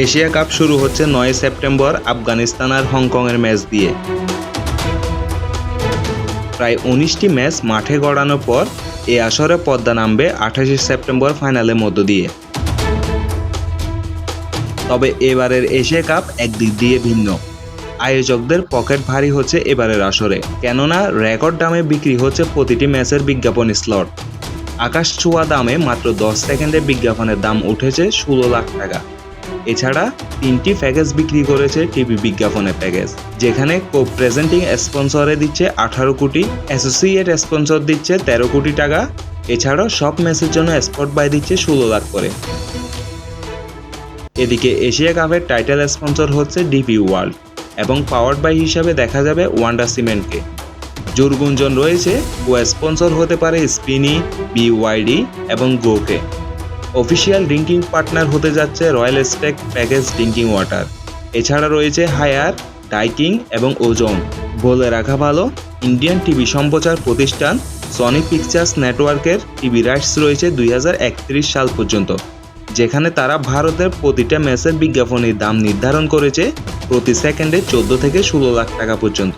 Asia cup শুরু হচ্ছে ৯ September Afghanistan আর হংকংয়ের ম্যাচ দিয়ে। প্রায় ১৯টি ম্যাচ মাঠে গড়ানোর পর এই আসরে পর্দা নামবে ২৮ সেপ্টেম্বর ফাইনালের মধ্য দিয়ে। তবে এবারের এশিয়া কাপ একদিক দিয়ে ভিন্ন। আয়োজকদের পকেট ভারী হচ্ছে এবারের আসরে, কেননা রেকর্ড দামে বিক্রি হচ্ছে প্রতিটি ম্যাচের বিজ্ঞাপন স্লট। আকাশ ছোঁয়া দামে মাত্র ১০ সেকেন্ডে বিজ্ঞাপনের দাম উঠেছে ১৬ লাখ টাকা। এছাড়া ৩টি প্যাকেজ বিক্রি করেছে টিভি বিজ্ঞাপনের প্যাকেজ, যেখানে কো প্রেজেন্টিং স্পন্সরে দিচ্ছে ১৮ কোটি, অ্যাসোসিয়েট স্পন্সর দিচ্ছে ১৩ কোটি টাকা। এছাড়াও সব ম্যাচের জন্য স্পট বাই দিচ্ছে ১৬ লাখ করে। এদিকে এশিয়া কাপের টাইটেল স্পন্সর হচ্ছে ডিপি ওয়ার্ল্ড এবং পাওয়ার্ড বাই হিসাবে দেখা যাবে ওয়ান্ডার সিমেন্টকে। জোর গুঞ্জন রয়েছে ও স্পন্সর হতে পারে স্পিনি, বিওয়াইডি এবং গোকে। অফিসিয়াল ড্রিঙ্কিং পার্টনার হতে যাচ্ছে royal stake package drinking water. এছাড়া রয়েছে হায়ার, ডাইকিং এবং ওজন। বলে রাখা ভালো, ইন্ডিয়ান টিভি সম্প্রচার প্রতিষ্ঠান সনি পিকচার্স নেটওয়ার্কের টিভি রাইটস রয়েছে ২০৩১ সাল পর্যন্ত, যেখানে তারা ভারতের প্রতিটা ম্যাচের বিজ্ঞাপনের দাম নির্ধারণ করেছে প্রতি সেকেন্ডে ১৪ থেকে ১৬ লাখ টাকা পর্যন্ত।